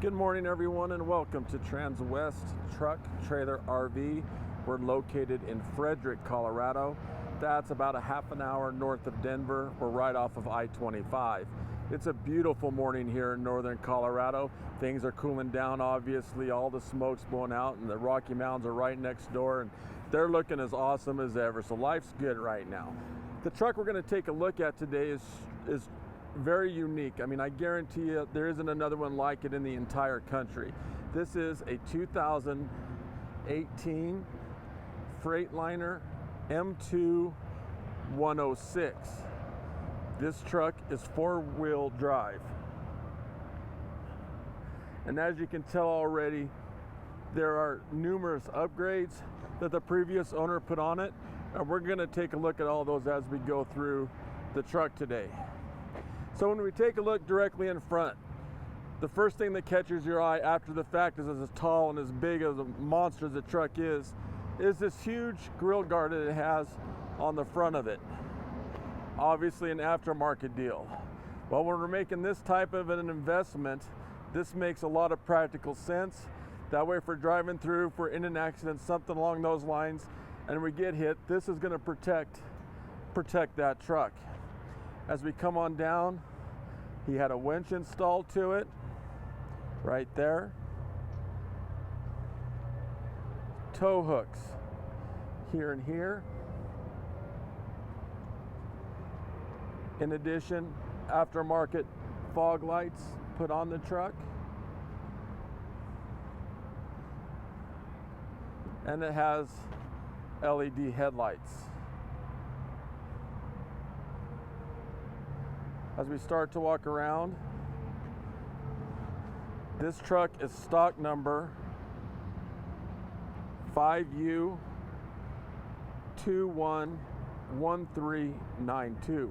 Good morning, everyone, and welcome to Transwest Truck Trailer RV. We're located in Frederick, Colorado. That's about a half an hour north of Denver. We're right off of I-25. It's a beautiful morning here in northern Colorado. Things are cooling down, obviously. All the smoke's blowing out, and the Rocky Mountains are right next door, and they're looking as awesome as ever. So life's good right now. The truck we're going to take a look at today is very unique. I mean, I guarantee you there isn't another one like it in the entire country. This is a 2018 Freightliner M2 106. This truck is four-wheel drive. And as you can tell already, there are numerous upgrades that the previous owner put on it. And we're going to take a look at all those as we go through the truck today. So when we take a look directly in front, the first thing that catches your eye after the fact is as tall and as big as a monster as the truck is this huge grill guard that it has on the front of it. Obviously an aftermarket deal. Well, when we're making this type of an investment, this makes a lot of practical sense. That way, if we're driving through, if we're in an accident, something along those lines, and we get hit, this is going to protect that truck. As we come on down, he had a winch installed to it right there. Tow hooks here and here. In addition, aftermarket fog lights put on the truck. And it has LED headlights. As we start to walk around, this truck is stock number 5U211392.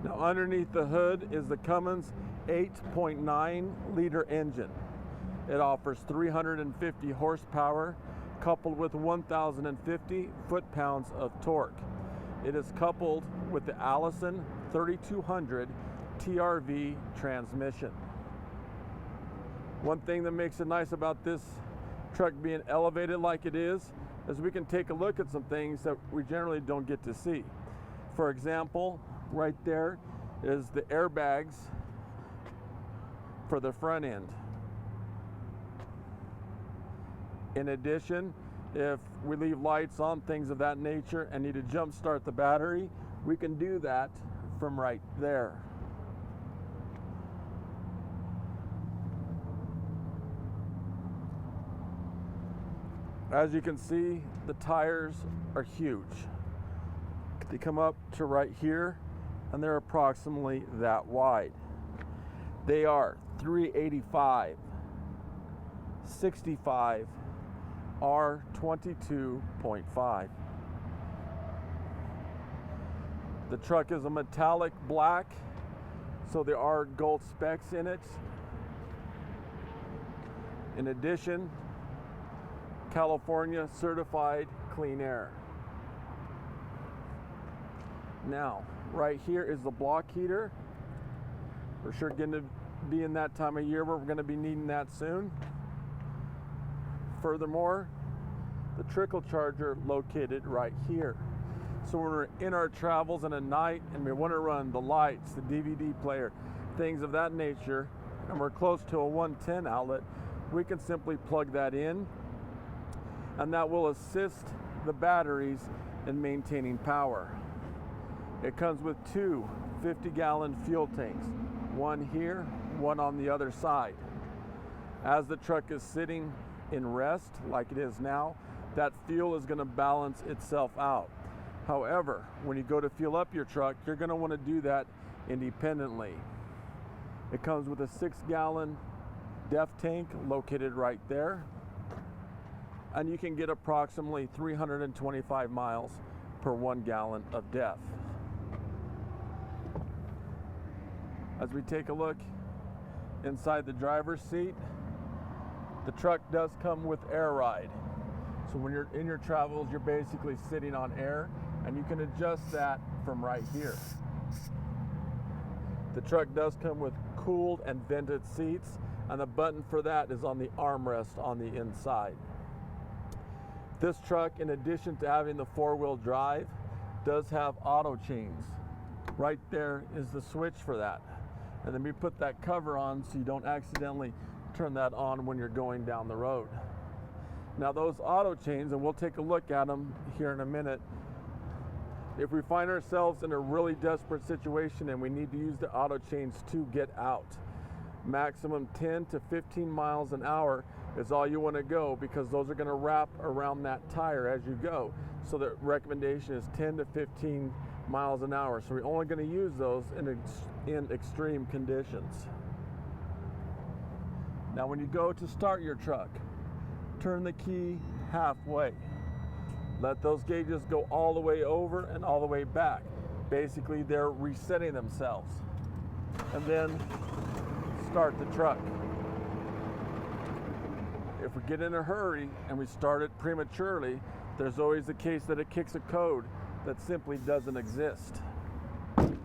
Now underneath the hood is the Cummins 8.9 liter engine. It offers 350 horsepower coupled with 1,050 foot-pounds of torque. It is coupled with the Allison 3200 TRV transmission. One thing that makes it nice about this truck being elevated like it is we can take a look at some things that we generally don't get to see. For example, right there is the airbags for the front end. In addition, if we leave lights on, things of that nature, and need to jump start the battery, we can do that from right there. As you can see, the tires are huge. They come up to right here, and they're approximately that wide. They are 385, 65, R22.5. The truck is a metallic black, so there are gold specs in it. In addition, California certified clean air. Now, right here is the block heater. We're sure going to be in that time of year where we're going to be needing that soon. Furthermore, the Trickle Charger located right here. So when we're in our travels in a night and we want to run the lights, the DVD player, things of that nature, and we're close to a 110 outlet, we can simply plug that in, and that will assist the batteries in maintaining power. It comes with two 50-gallon fuel tanks, one here, one on the other side. As the truck is sitting in rest like it is now, that fuel is going to balance itself out. However, when you go to fuel up your truck, you're going to want to do that independently. It comes with a 6-gallon DEF tank located right there, and you can get approximately 325 miles per 1 gallon of DEF. As we take a look inside the driver's seat, the truck does come with air ride. So when you're in your travels, you're basically sitting on air, and you can adjust that from right here. The truck does come with cooled and vented seats, and the button for that is on the armrest on the inside. This truck, in addition to having the four-wheel drive, does have auto chains. Right there is the switch for that. And then we put that cover on so you don't accidentally turn that on when you're going down the road. Now those auto chains, and we'll take a look at them here in a minute, if we find ourselves in a really desperate situation and we need to use the auto chains to get out, maximum 10 to 15 miles an hour is all you want to go, because those are going to wrap around that tire as you go. So the recommendation is 10 to 15 miles an hour. So we're only going to use those in extreme conditions. Now when you go to start your truck, turn the key halfway. Let those gauges go all the way over and all the way back. Basically they're resetting themselves. And then start the truck. If we get in a hurry and we start it prematurely, there's always the case that it kicks a code that simply doesn't exist. When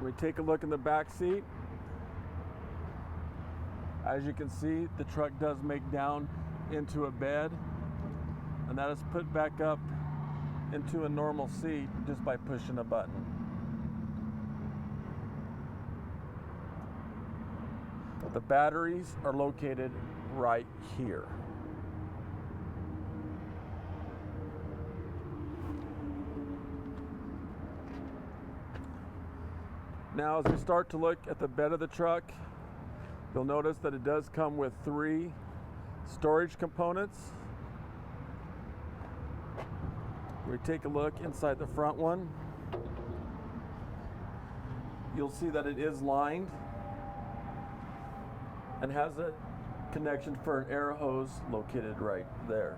we take a look in the back seat, as you can see, the truck does make down into a bed, and that is put back up into a normal seat just by pushing a button. The batteries are located right here. Now, as we start to look at the bed of the truck, you'll notice that it does come with 3 storage components. We take a look inside the front one. You'll see that it is lined and has a connection for an air hose located right there.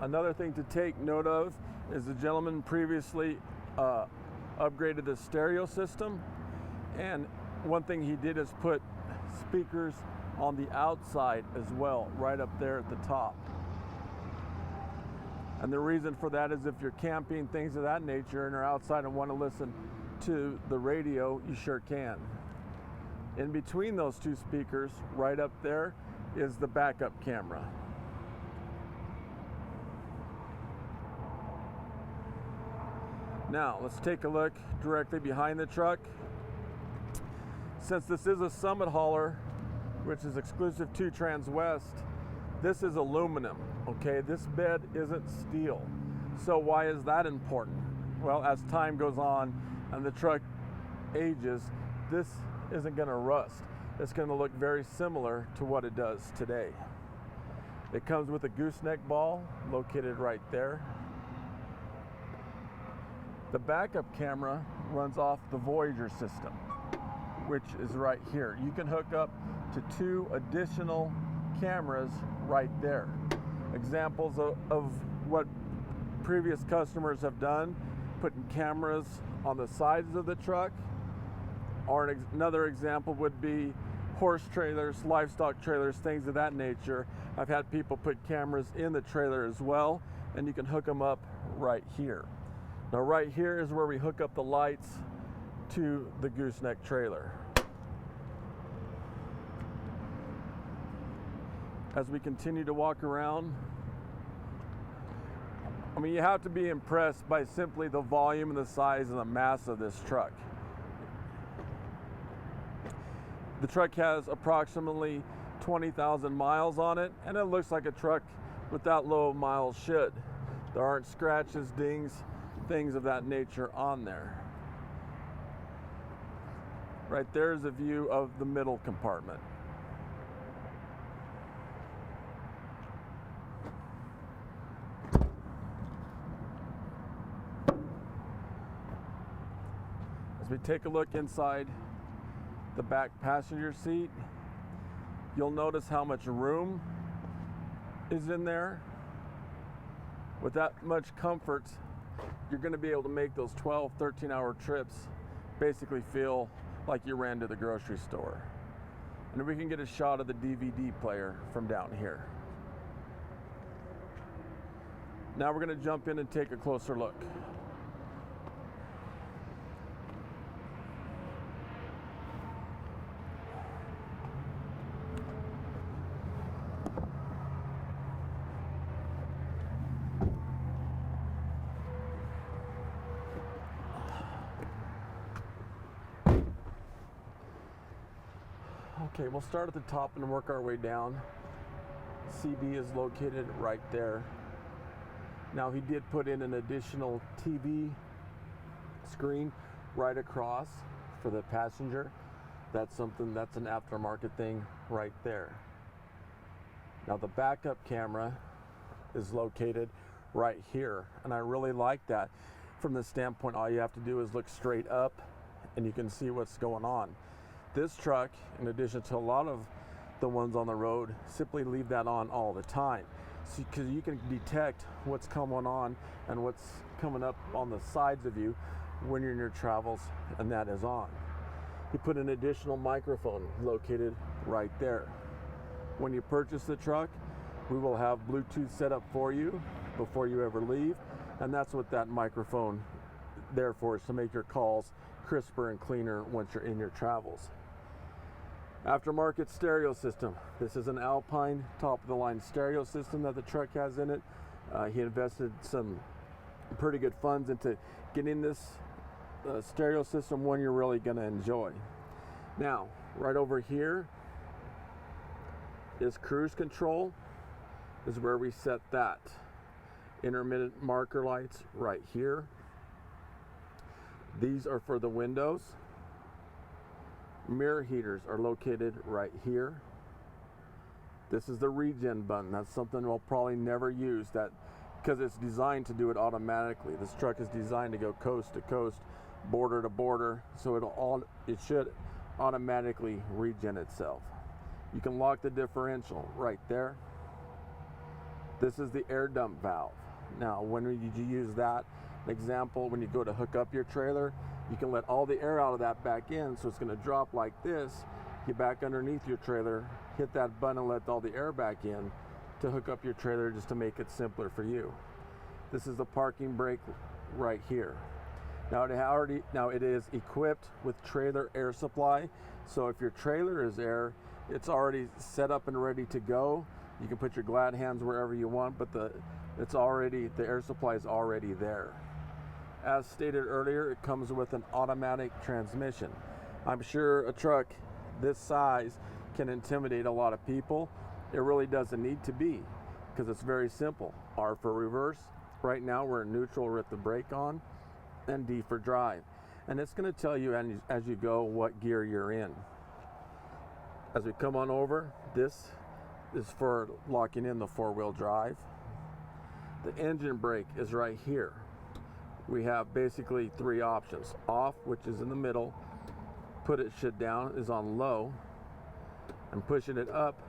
Another thing to take note of is the gentleman previously upgraded the stereo system, and one thing he did is put speakers on the outside as well, right up there at the top. And the reason for that is if you're camping, things of that nature, and are outside and want to listen to the radio, you sure can. In between those 2 speakers, right up there, is the backup camera. Now, let's take a look directly behind the truck. Since this is a Summit hauler, which is exclusive to Transwest, this is aluminum, okay? This bed isn't steel. So why is that important? Well, as time goes on and the truck ages, this isn't gonna rust. It's gonna look very similar to what it does today. It comes with a gooseneck ball located right there. The backup camera runs off the Voyager system, which is right here. You can hook up to 2 additional cameras right there. Examples of what previous customers have done, putting cameras on the sides of the truck, or another example would be horse trailers, livestock trailers, things of that nature. I've had people put cameras in the trailer as well, and you can hook them up right here. Now right here is where we hook up the lights to the gooseneck trailer. As we continue to walk around, I mean, you have to be impressed by simply the volume and the size and the mass of this truck. The truck has approximately 20,000 miles on it, and it looks like a truck with that low miles should. There aren't scratches, dings, things of that nature on there. Right there's a view of the middle compartment. As we take a look inside the back passenger seat, you'll notice how much room is in there. With that much comfort, you're going to be able to make those 12, 13-hour trips basically feel like you ran to the grocery store. And we can get a shot of the DVD player from down here. Now we're going to jump in and take a closer look. Okay, we'll start at the top and work our way down. CB is located right there. Now he did put in an additional TV screen right across for the passenger. That's an aftermarket thing right there. Now the backup camera is located right here, and I really like that. From the standpoint, all you have to do is look straight up and you can see what's going on. This truck, in addition to a lot of the ones on the road, simply leave that on all the time, because you can detect what's coming on and what's coming up on the sides of you when you're in your travels, and that is on. You put an additional microphone located right there. When you purchase the truck, we will have Bluetooth set up for you before you ever leave, and that's what that microphone there for, is to make your calls crisper and cleaner once you're in your travels. Aftermarket stereo system. This is an Alpine top of the line stereo system that the truck has in it. He invested some pretty good funds into getting this stereo system, one you're really going to enjoy. Now, right over here is cruise control, is where we set that. Intermittent marker lights right here. These are for the windows. Mirror heaters are located right here. This is the Regen button. That's something we'll probably never use, that because it's designed to do it automatically. This truck is designed to go coast to coast, border to border, so it should automatically regen itself. You can lock the differential right there. This is the air dump valve. Now, when you use that, example, when you go to hook up your trailer, you can let all the air out of that back in, so it's going to drop like this. Get back underneath your trailer, hit that button and let all the air back in to hook up your trailer, just to make it simpler for you. This is the parking brake right here. Now it is equipped with trailer air supply, so if your trailer is air, it's already set up and ready to go. You can put your glad hands wherever you want, but the air supply is already there. As stated earlier, it comes with an automatic transmission. I'm sure a truck this size can intimidate a lot of people. It really doesn't need to be, because it's very simple. R for reverse. Right now we're in neutral with the brake on, and D for drive. And it's going to tell you as you go what gear you're in. As we come on over, this is for locking in the four-wheel drive. The engine brake is right here. We have basically three options. Off, which is in the middle, put it shit down is on low, and pushing it up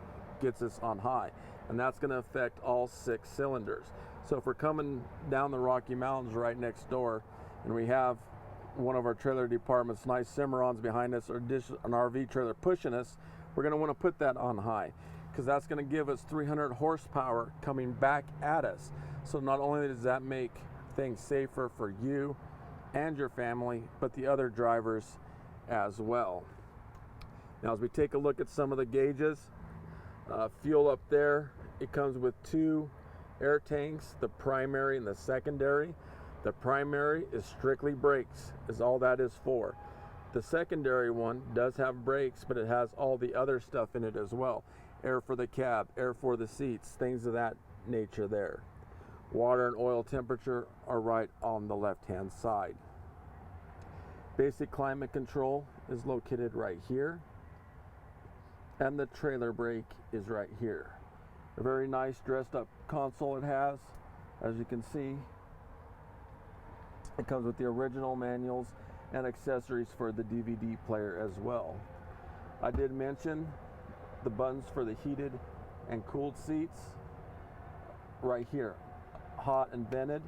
gets us on high. And that's going to affect all 6 cylinders. So if we're coming down the Rocky Mountains right next door, and we have one of our trailer department's nice Cimarrons behind us, or an RV trailer pushing us, we're going to want to put that on high, because that's going to give us 300 horsepower coming back at us. So not only does that make things safer for you and your family, but the other drivers as well. Now, as we take a look at some of the gauges, fuel up there, it comes with 2 air tanks, the primary and the secondary. The primary is strictly brakes, is all that is for. The secondary one does have brakes, but it has all the other stuff in it as well. Air for the cab, air for the seats, things of that nature there. Water and oil temperature are right on the left-hand side. Basic climate control is located right here, and the trailer brake is right here. A very nice dressed up console it has. As you can see, it comes with the original manuals and accessories for the DVD player as well. I did mention the buttons for the heated and cooled seats right here, hot and vented.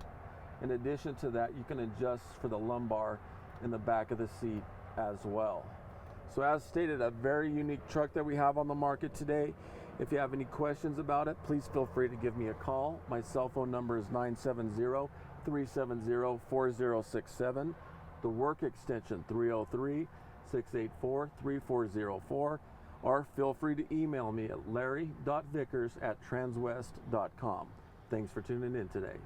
In addition to that, you can adjust for the lumbar in the back of the seat as well. So as stated, a very unique truck that we have on the market today. If you have any questions about it, please feel free to give me a call. My cell phone number is 970-370-4067. The work extension 303-684-3404. Or feel free to email me at larry.vickers@transwest.com. Thanks for tuning in today.